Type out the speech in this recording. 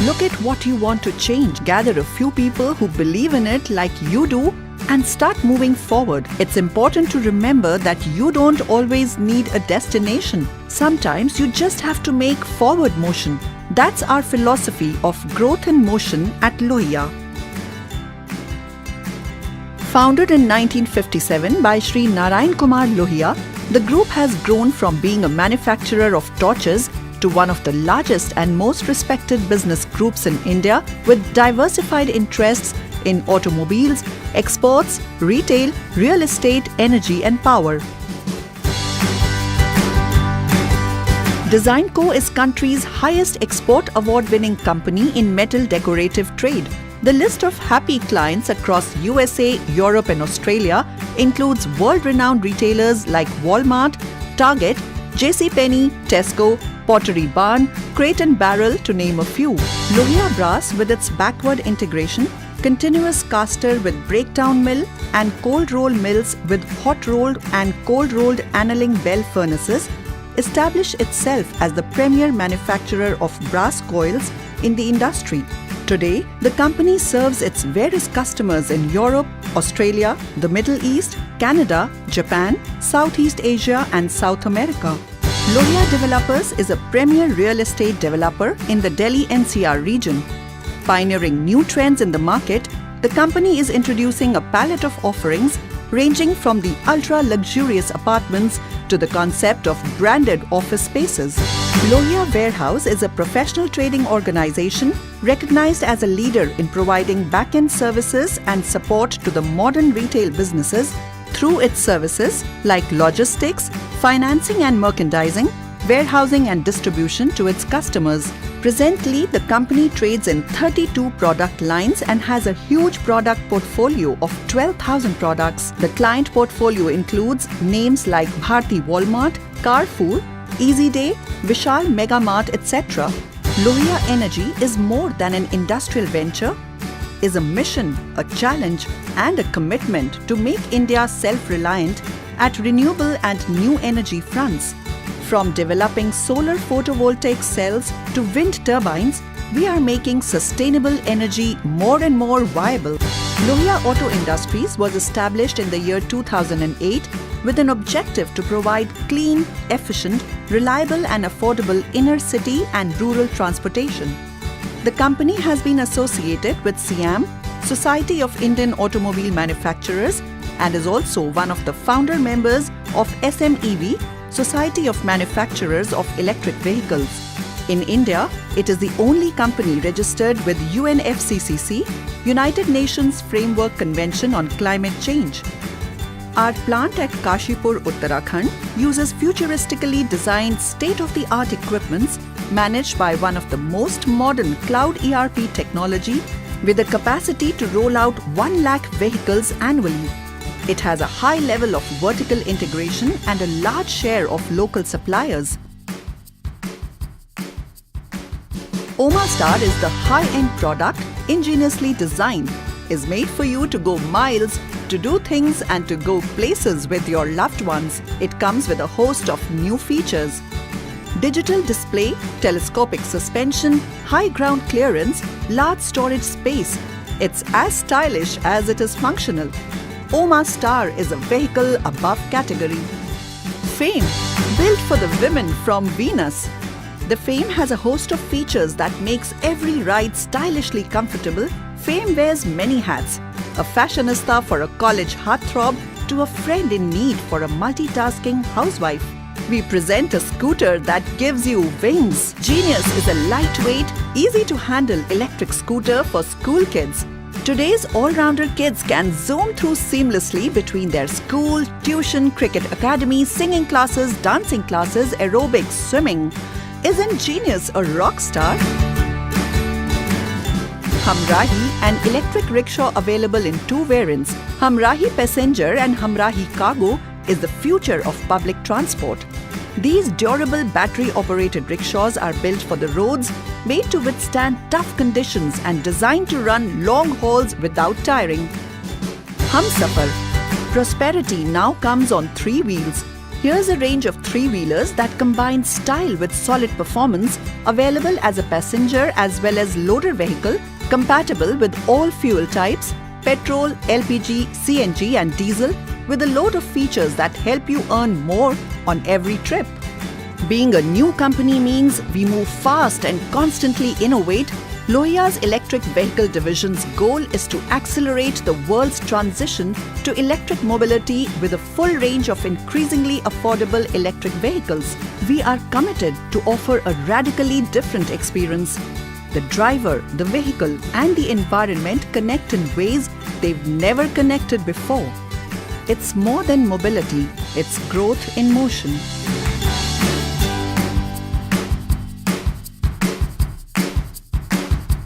Look at what you want to change. Gather a few people who believe in it like you do and start moving forward. It's important to remember that you don't always need a destination. Sometimes you just have to make forward motion. That's our philosophy of growth in motion at Lohia. Founded in 1957 by Sri Narayan Kumar Lohia, the group has grown from being a manufacturer of torches to one of the largest and most respected business groups in India with diversified interests in automobiles, exports, retail, real estate, energy and power. Designco is country's highest export award-winning company in metal decorative trade. The list of happy clients across USA, Europe and Australia includes world-renowned retailers like Walmart, Target, JCPenney, Tesco, Pottery Barn, Crate & Barrel to name a few. Lohia Brass, with its backward integration, continuous caster with breakdown mill and cold roll mills with hot rolled and cold rolled annealing bell furnaces, established itself as the premier manufacturer of brass coils in the industry. Today, the company serves its various customers in Europe, Australia, the Middle East, Canada, Japan, Southeast Asia and South America. Lohia Developers is a premier real estate developer in the Delhi NCR region. Pioneering new trends in the market, the company is introducing a palette of offerings ranging from the ultra-luxurious apartments to the concept of branded office spaces. Lohia Warehouse is a professional trading organization recognized as a leader in providing back-end services and support to the modern retail businesses through its services like logistics, financing and merchandising, warehousing and distribution to its customers. Presently, the company trades in 32 product lines and has a huge product portfolio of 12,000 products. The client portfolio includes names like Bharti Walmart, Carrefour, Easy Day, Vishal Mega Mart, etc. Lohia Energy is more than an industrial venture, is a mission, a challenge and a commitment to make India self-reliant at renewable and new energy fronts. From developing solar photovoltaic cells to wind turbines, we are making sustainable energy more and more viable. Lohia Auto Industries was established in the year 2008 with an objective to provide clean, efficient, reliable and affordable inner city and rural transportation. The company has been associated with SIAM, Society of Indian Automobile Manufacturers, and is also one of the founder members of SMEV, Society of Manufacturers of Electric Vehicles. In India, it is the only company registered with UNFCCC, United Nations Framework Convention on Climate Change. Our plant at Kashipur, Uttarakhand uses futuristically designed state-of-the-art equipments managed by one of the most modern cloud ERP technology with a capacity to roll out 1 lakh vehicles annually. It has a high level of vertical integration and a large share of local suppliers. OmaStar is the high-end product ingeniously designed, is made for you to go miles, to do things and to go places with your loved ones. It comes with a host of new features. Digital display, telescopic suspension, high ground clearance, large storage space. It's as stylish as it is functional. OmaStar is a vehicle above category. Fame, built for the women from Venus. The Fame has a host of features that makes every ride stylishly comfortable. Fame wears many hats. A fashionista for a college heartthrob to a friend in need for a multitasking housewife. We present a scooter that gives you wings. Genius is a lightweight, easy-to-handle electric scooter for school kids. Today's all-rounder kids can zoom through seamlessly between their school, tuition, cricket academy, singing classes, dancing classes, aerobics, swimming. Isn't Genius a rock star? Humrahi, an electric rickshaw available in 2 variants, Humrahi Passenger and Humrahi Cargo, is the future of public transport. These durable battery-operated rickshaws are built for the roads, made to withstand tough conditions and designed to run long hauls without tiring. Humsafar. Prosperity now comes on 3 wheels. Here's a range of three-wheelers that combine style with solid performance, available as a passenger as well as loader vehicle, compatible with all fuel types, petrol, LPG, CNG and diesel, with a load of features that help you earn more on every trip. Being a new company means we move fast and constantly innovate. Lohia's electric vehicle division's goal is to accelerate the world's transition to electric mobility with a full range of increasingly affordable electric vehicles. We are committed to offer a radically different experience. The driver, the vehicle, and the environment connect in ways they've never connected before. It's more than mobility, it's growth in motion.